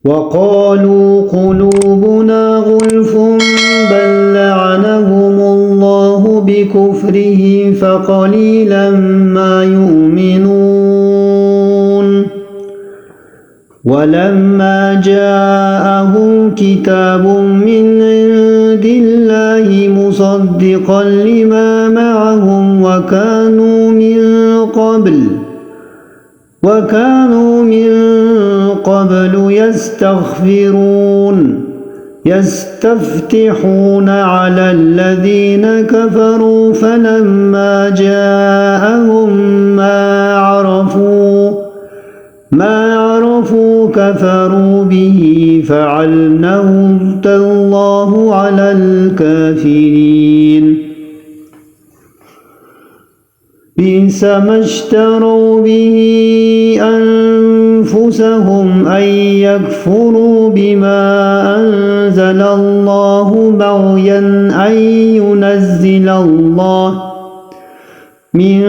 وقالوا قلوبنا غلف بل لعنهم الله بكفرهم فقليلا ما يؤمنون ولما جاءهم كتاب من عند الله مصدقا لما معهم وكانوا من قبل يستفتحون على الذين كفروا فلما جاءهم ما عرفوا كفروا به فعلنه الله على الكافرين بئس ما اشتروا به أنفسهم أن يكفروا بما أنزل الله بغيا أن ينزل الله من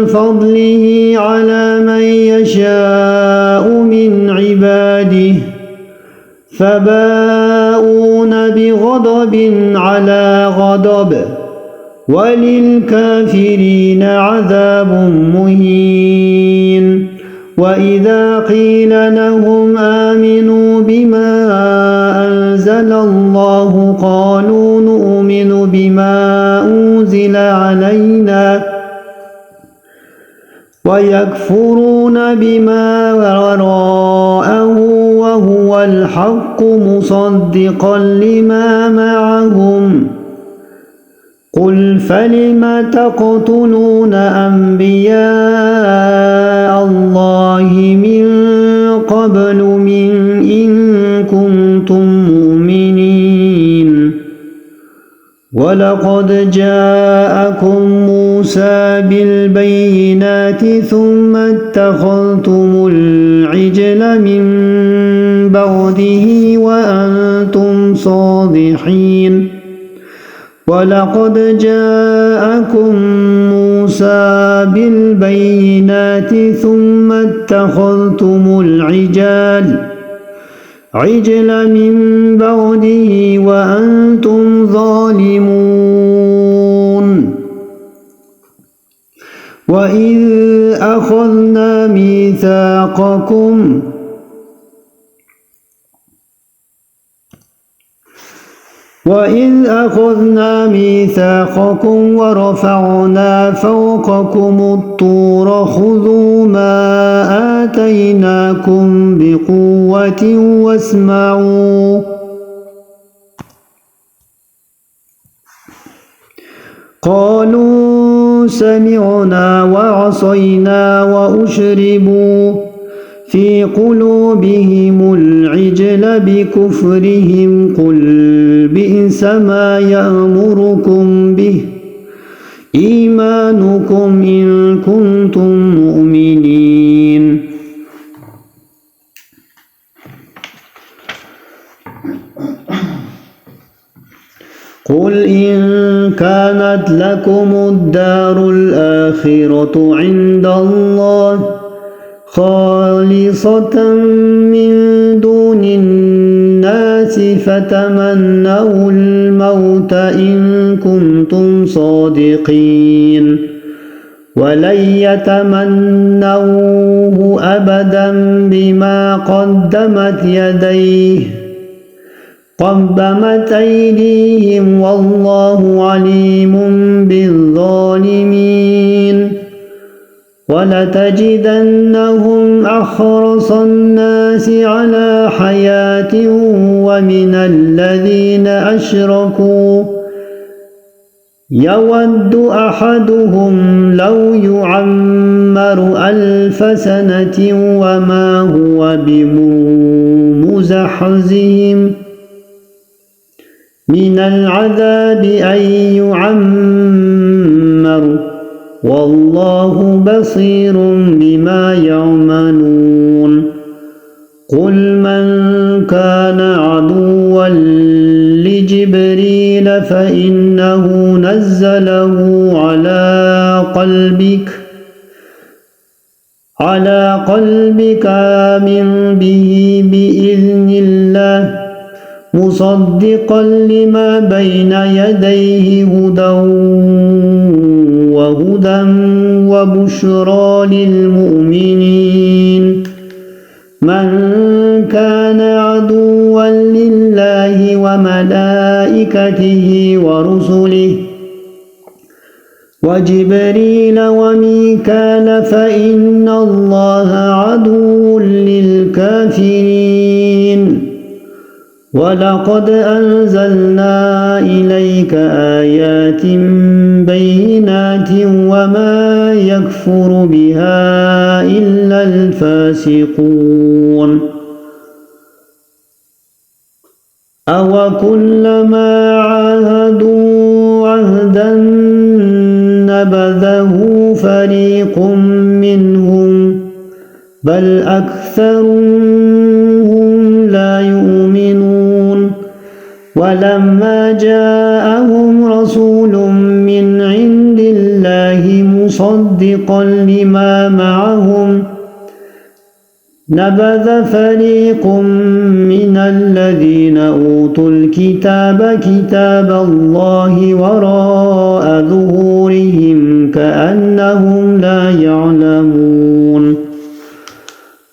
فضله على من يشاء من عباده فباءون بغضب على غضب وللكافرين عذاب مهين وإذا قيل لهم آمنوا بما أنزل الله قالوا نؤمن بما أنزل علينا ويكفرون بما وراءه وهو الحق مصدقا لما معهم قل فلم تقتلون أنبياء الله من قبل إن كنتم مؤمنين ولقد جاءكم موسى بالبينات ثم اتخذتم العجل من بعده وأنتم صادحين ولقد جاءكم موسى بالبينات ثم اتخذتم العجل من بعده وأنتم ظالمون وإذ أخذنا ميثاقكم ورفعنا فوقكم الطور خذوا ما آتيناكم بقوة واسمعوا قالوا سمعنا وعصينا وأشربوا في قلوبهم العجل بكفرهم قل بئس ما يأمركم به إيمانكم إن كنتم مؤمنين قل إن كانت لكم الدار الآخرة عند الله خالصة من دون الناس فتمنوا الموت إن كنتم صادقين ولن يتمنوه أبدا بما قدمت أيديهم والله عليم بالظالمين ولتجدنهم أحرص الناس على حياة ومن الذين أشركوا يود أحدهم لو يعمر 1000 سنة وما هو بمزحزهم من العذاب أن يعمر والله بصير بما يعملون قل من كان عدوا لجبريل فإنه نزله على قلبك من به بإذن الله مصدقا لما بين يديه هدى وبشرى للمؤمنين من كان عدوا لله وملائكته ورسله وجبريل وميكال فإن الله عدو للكافرين ولقد أنزلنا إليك آيات بينات وما يكفر بها إلا الفاسقون أوكلما عاهدوا عهدا نبذه فريق منهم بل أكثرهم لا يؤمنون ولما جاءهم رسول من عند الله مصدقا لما معهم نبذ فريق من الذين أوتوا الكتاب كتاب الله وراء ظهورهم كأنهم لا يعلمون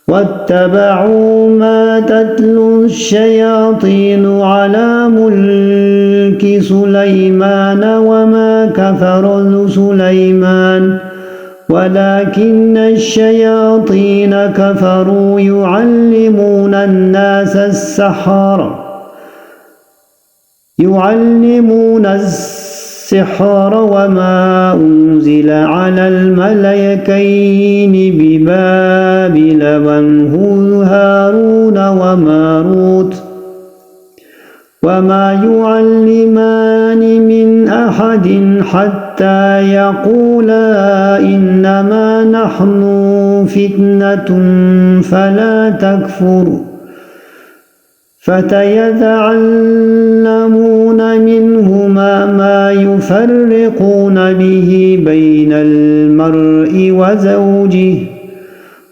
واتبعوا ما تتلو الشياطين على ملك سليمان وما كفر سليمان ولكن الشياطين كفروا يعلمون الناس السحر وما أنزل على الملكين ببابل هارون وماروت وما يعلمان من أحد حتى يقولا إنما نحن فتنة فلا تكفر فتيتعلمون منهما ما يفرقون به بين المرء وزوجه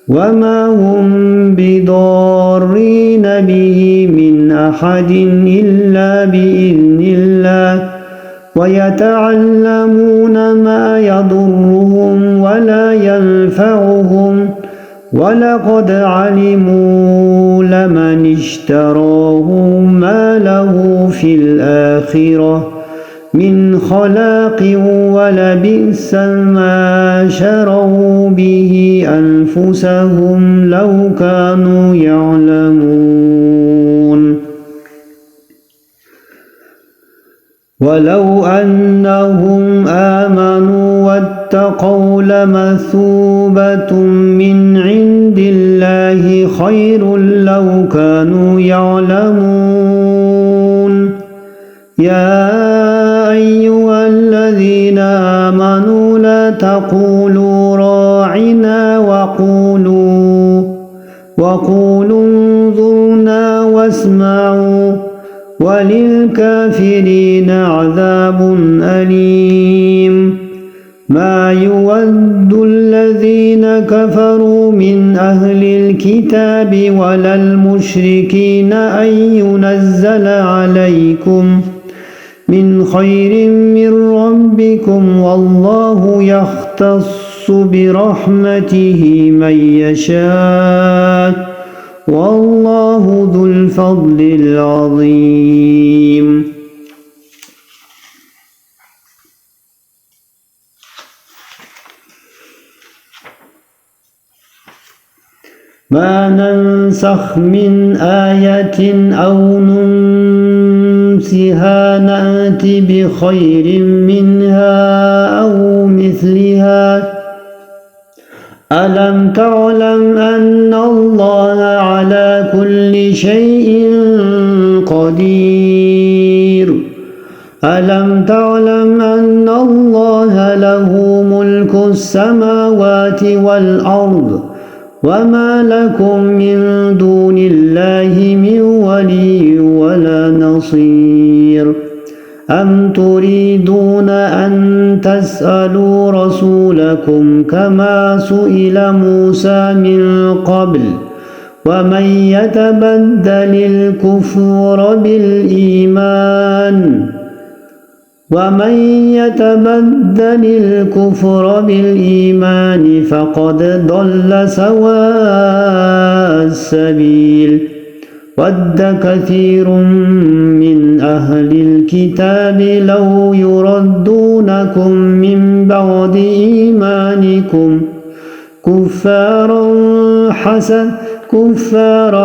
وما هم بضارين به من أحد إلا بإذن الله ويتعلمون ما يضرهم ولا ينفعهم ولقد علموا لمن اشتراه ما له في الآخرة من خلاق ولبئس ما شروا به أنفسهم لو كانوا يعلمون ولو أنهم آمنوا واتقوا لمثوبة من عند الله خير لو كانوا يعلمون يا أيها الذين آمنوا لا تقولوا راعنا وقولوا انظرنا واسمعوا وللكافرين عذاب أليم ما يود الذين كفروا من أهل الكتاب ولا المشركين أن ينزل عليكم من خير من ربكم والله يختص برحمته من يشاء والله ذو الفضل العظيم ما ننسخ من آية أو ننسها نأت بخير منها أو مثلها ألم تعلم أن الله على كل شيء قدير ألم تعلم أن الله له ملك السماوات والأرض وما لكم من دون الله من ولي ولا نصير أم تريدون أن تسألوا رسولكم كما سئل موسى من قبل ومن يتبدل الكفر بالإيمان فقد ضل سواء السبيل ود كثير من أهل الكتاب لو يردونكم من بعد إيمانكم كفار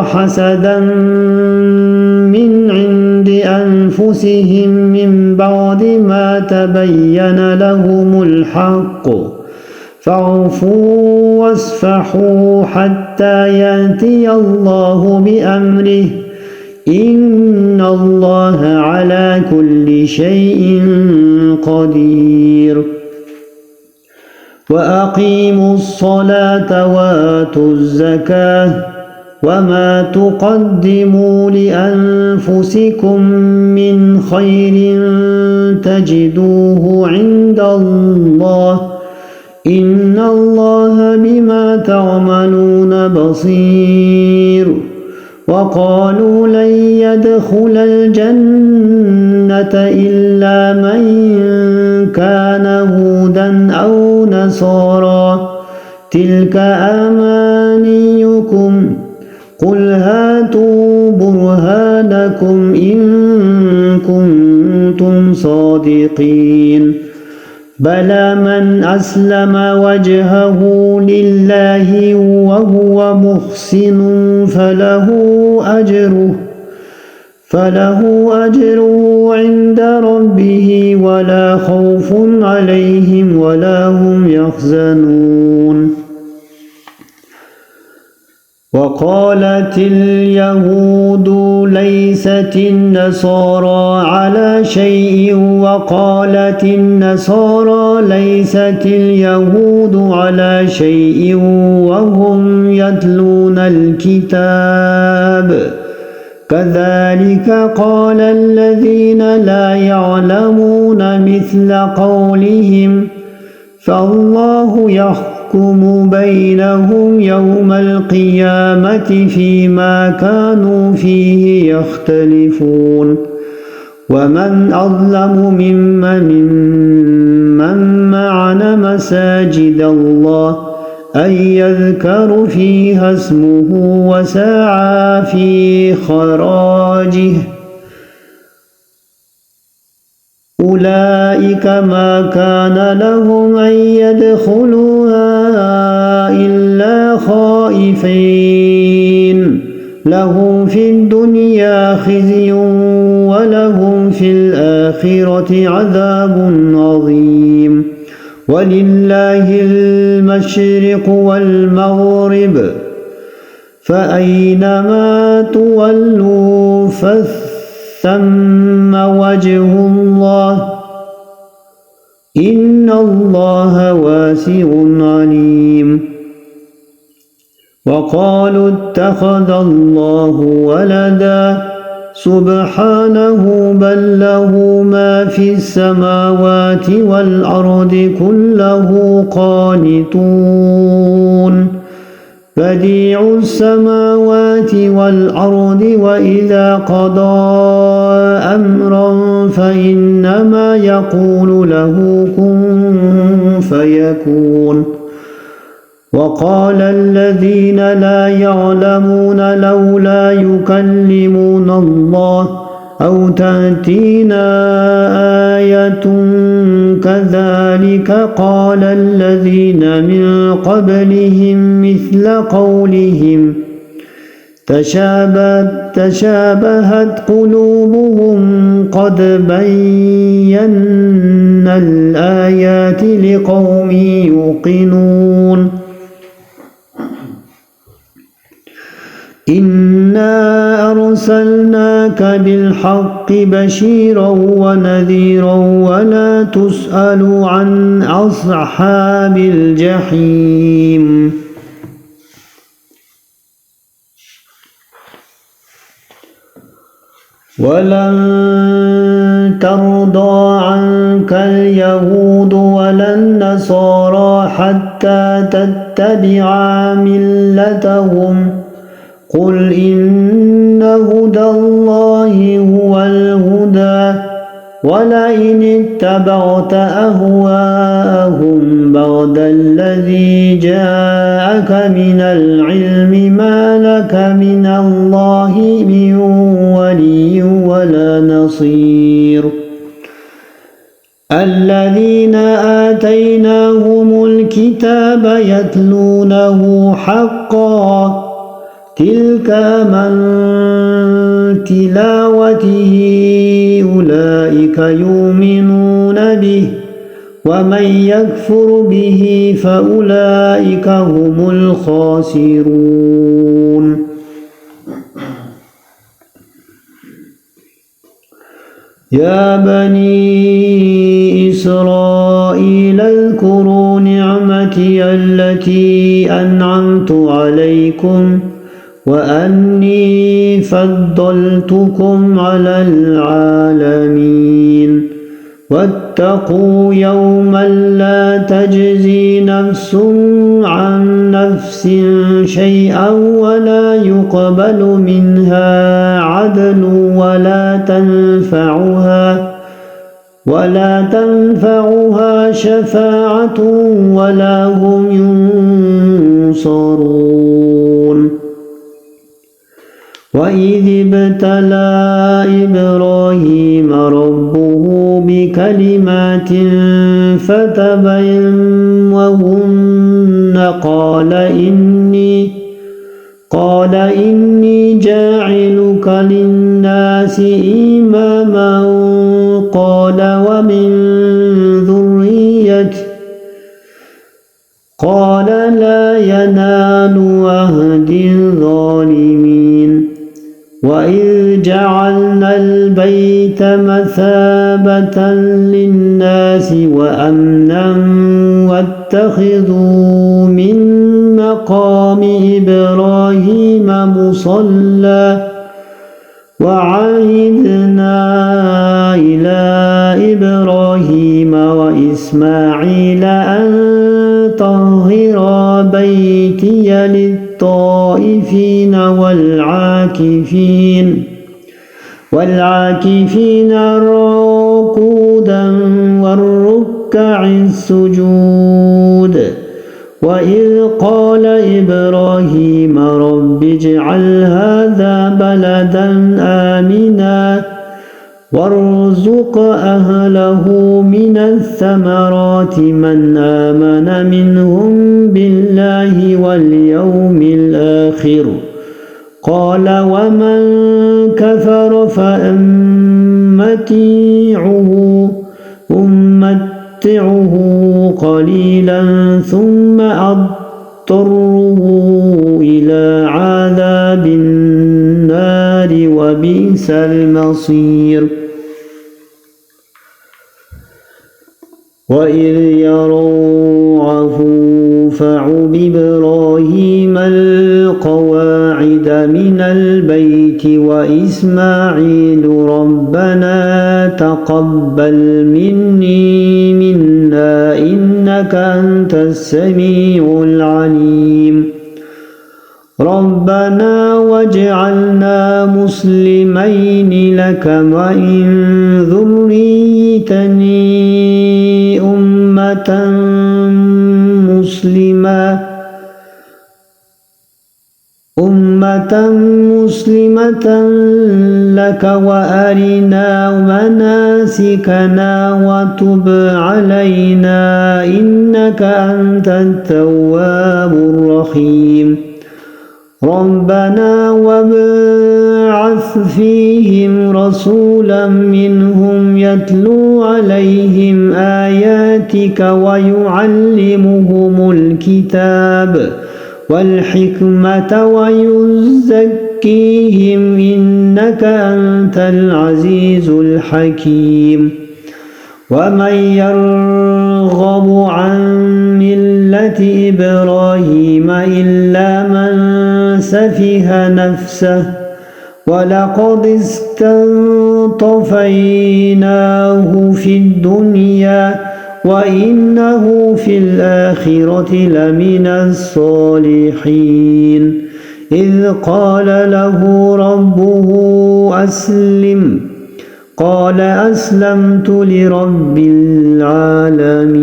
حسدا من عند أنفسهم من بعد ما تبين لهم الحق فاعفوا واصفحوا حتى يأتي الله بأمره إن الله على كل شيء قدير وأقيموا الصلاة وآتوا الزكاة وما تقدموا لأنفسكم من خير تجدوه عند الله إن الله بما تعملون بصير وقالوا لن يدخل الجنة إلا من كان هودا أو نصارى تلك أمانيكم قل هاتوا برهانكم إن كنتم صادقين بلى من أسلم وجهه لله وهو محسن فله أجره عند ربه ولا خوف عليهم ولا هم يحزنون وقالت اليهود ليست النصارى على شيء وقالت النصارى ليست اليهود على شيء وهم يتلون الكتاب كذلك قال الذين لا يعلمون مثل قولهم فالله يحكم بينهم يوم القيامة فيما كانوا فيه يختلفون ومن أظلم ممن منع مساجد الله أن يذكر فيها اسمه وسعى في خراجه أولئك ما كان لهم أن يدخلوها إلا خائفين لهم في الدنيا خزي ولهم في الآخرة عذاب عظيم ولله المشرق والمغرب فأينما تولوا فثم وجه الله إن الله واسع عليم وقالوا اتخذ الله ولدا سبحانه بل له ما في السماوات والأرض كله قانتون بديع السماوات والأرض وإذا قضى أمرا فإنما يقول له كن فيكون وقال الذين لا يعلمون لولا يكلمون الله أو تأتينا آية كذلك قال الذين من قبلهم مثل قولهم تشابهت قلوبهم قد بينا الآيات لقوم يوقنون إنا أرسلناك بالحق بشيرا ونذيرا ولا تسأل عن أصحاب الجحيم ولن ترضى عنك اليهود ولا النصارى حتى تتبع ملتهم قل إن هدى الله هو الهدى ولئن اتبعت أهواءهم بعد الذي جاءك من العلم ما لك من الله من ولي ولا نصير الذين آتيناهم الكتاب يتلونه حقا تلك من تلاوته أولئك يؤمنون به ومن يكفر به فأولئك هم الخاسرون يا بني إسرائيل اذكروا نعمتي التي أنعمت عليكم وأني فضلتكم على العالمين واتقوا يوما لا تجزي نفس عن نفس شيئا ولا يقبل منها عدل ولا تنفعها شفاعة ولا هم ينصرون وإذ ابتلى إبراهيم ربه بكلمات فتبينهن قال إني جاعلك للناس إماما قال ومن ذريتي قال لا ينال عهد الظالمين وإذ جعلنا البيت مثابة للناس وأمنا واتخذوا من مقام إبراهيم مصلى وعهدنا إلى إبراهيم وإسماعيل أن طهر بيتي للطائفين والعاكفين ركودا والركع السجود وإذ قال إبراهيم رب اجعل هذا بلدا آمنا وارزق أهله من الثمرات من آمن منهم بالله واليوم الآخر قال ومن كفر فأمتعه قليلا ثم أضطره إلى عذاب النار وبئس المصير وإذ يرفع بإبراهيم القواعد من البيت وإسماعيل ربنا تقبل منا إنك أنت السميع العليم ربنا واجعلنا مسلمين لك ومن ذريتنا أمة مسلمة لك وأرنا مناسكنا وتب علينا إنك أنت التواب الرحيم ربنا وابعث فيهم رسولا منهم يتلو عليهم آياتك ويعلمهم الكتاب والحكمة ويزكيهم إنك أنت العزيز الحكيم ومن يرغب عن ملة إبراهيم إلا من سفه نفسه ولقد استنطفيناه في الدنيا وإنه في الآخرة لمن الصالحين إذ قال له ربه أسلم قال أسلمت لرب العالمين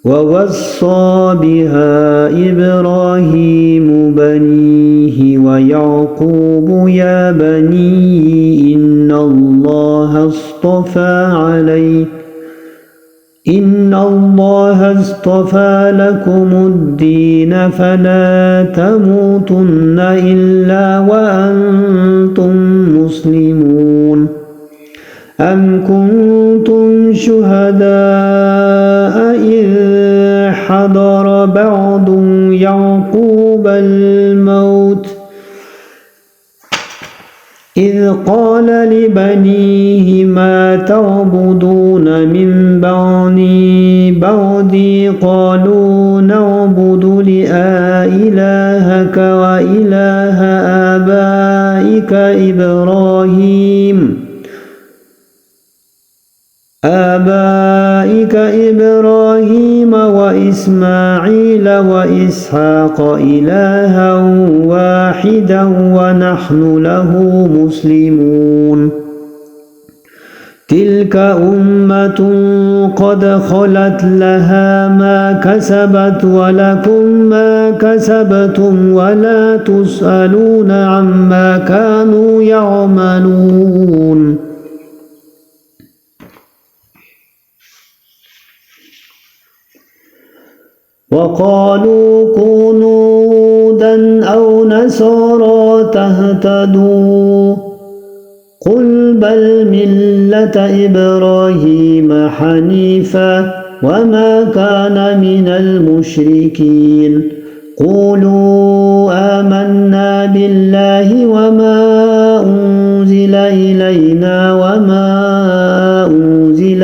ووصى بها إبراهيم بنيه ويعقوب يا بني إن الله اصطفى لكم الدين فلا تموتن إلا وأنتم مسلمون أم كنتم شهداء إذ حضر بعض يعقوب الموت إذ قال لبنيه ما تعبدون من بعدي قالوا نعبد إلهك وإله آبائك إبراهيم وإسماعيل وإسحاق إلها واحدا ونحن له مسلمون تلك أمة قد خلت لها ما كسبت ولكم ما كسبتم ولا تسألون عما كانوا يعملون وقالوا كونوا هودا أو نصارى تهتدوا قل بل ملة إبراهيم حنيفا وما كان من المشركين قولوا آمنا بالله وما أنزل إلينا وما أنزل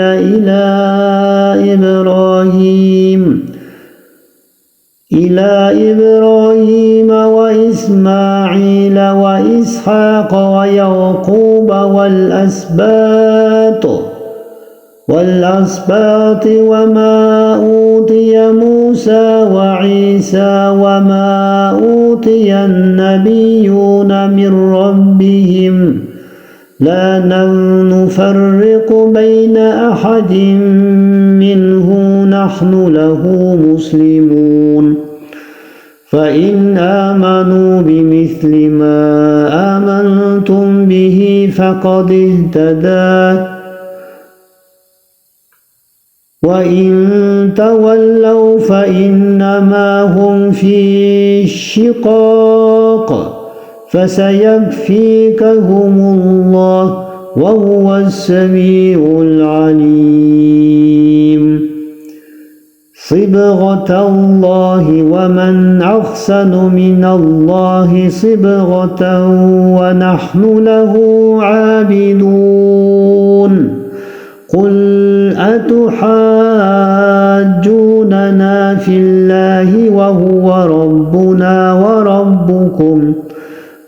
إلى إبراهيم وإسماعيل وإسحاق ويعقوب والأسباط وما أوتي موسى وعيسى وما أوتي النبيون من ربهم لا نفرق بين أحد منهم نحن له مسلمون فإن آمنوا بمثل ما آمنتم به فقد اهتدوا وإن تولوا فإنما هم في شقاق فسيكفيكهم الله وهو السميع العليم صبغة الله ومن أحسن من الله صبغة ونحن له عابدون قل أتحاجوننا في الله وهو ربنا وربكم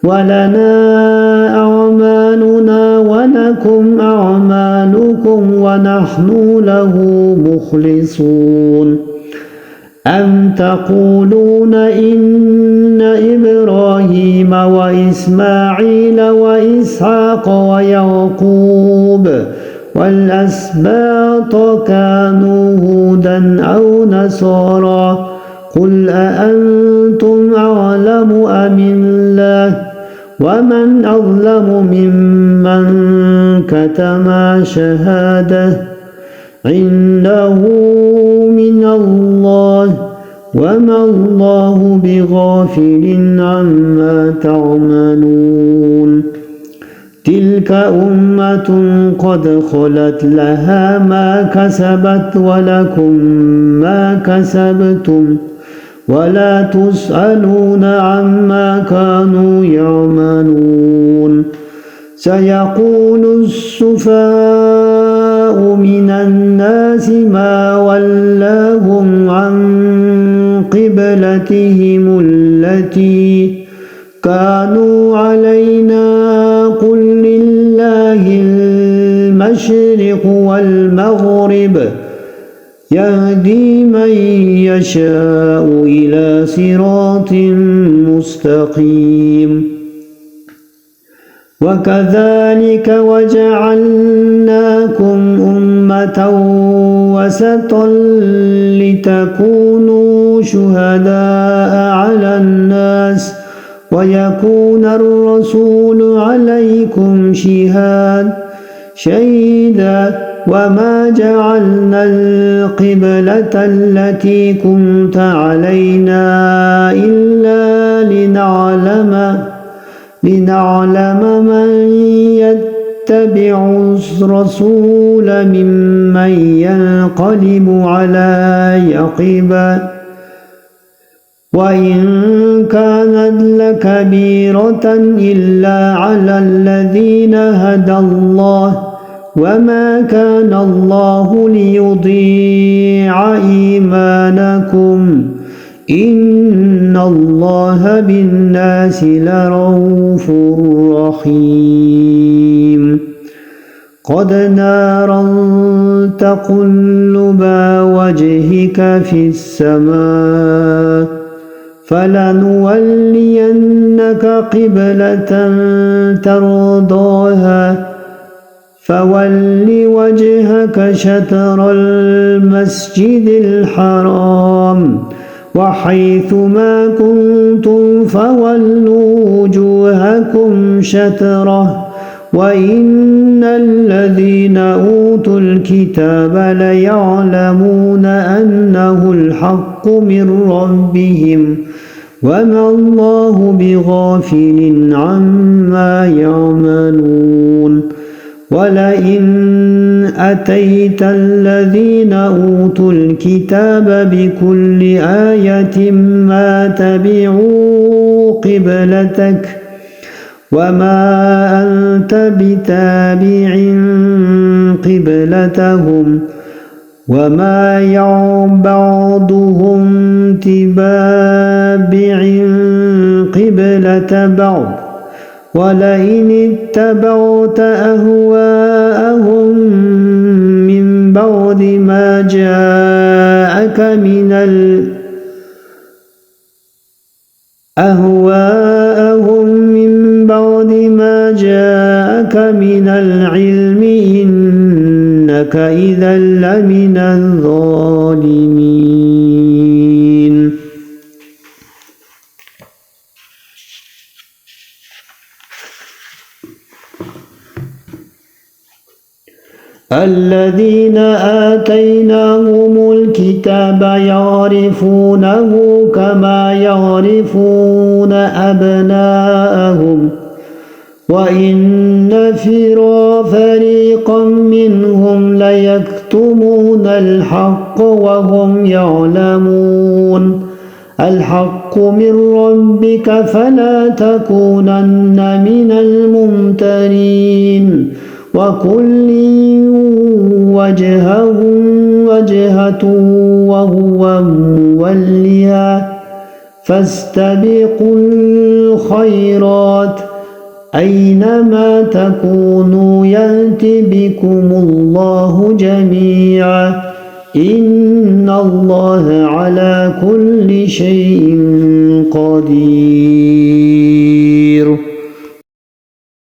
ولنا أعمالنا ولكم أعمالكم ونحن له مخلصون أم تقولون إن إبراهيم وإسماعيل وإسحاق ويعقوب والأسباط كانوا هودا أو نصارى قل أأنتم أعلم أم الله ومن أظلم ممن كتم شهادة عنده من الله وما الله بغافل عما تعملون تلك أمة قد خلت لها ما كسبت ولكم ما كسبتم ولا تسألون عما كانوا يعملون سيقول السفهاء من الناس ما ولاهم عن قبلتهم التي كانوا علينا قل لله المشرق والمغرب يهدي من يشاء إلى صراط مستقيم وكذلك وجعلناكم أمة وسطا لتكونوا شهداء على الناس ويكون الرسول عليكم شهيدا وما جعلنا القبلة التي كنت علينا إلا لنعلم من يتبع الرسول ممن ينقلب على عقبيه وإن كانت لكبيرة إلا على الذين هدى الله وما كان الله ليضيع إيمانكم إن الله بالناس لرؤوف رحيم قد نارا تقلب وجهك في السماء فلنولينك قبلة ترضاها فول وجهك شطر المسجد الحرام وحيث ما كنتم فولوا وجوهكم شطره وإن الذين أوتوا الكتاب ليعلمون أنه الحق من ربهم وما الله بغافل عما يعملون ولئن أتيت الذين أوتوا الكتاب بكل آية ما تبعوا قبلتك وما أنت بتابع قبلتهم وما بعضهم تبابع قبلة بعض ولئن اتبعت أهواءهم من بعد ما جاءك من العلم إنك إذا لمن الظالمين الذين آتيناهم الكتاب يعرفونه كما يعرفون أبناءهم وإن فريقا منهم ليكتمون الحق وهم يعلمون الحق من ربك فلا تكونن من الممترين وكل وجهة وهو موليها فاستبقوا الخيرات أينما تكونوا يأتي بكم الله جميعا إن الله على كل شيء قدير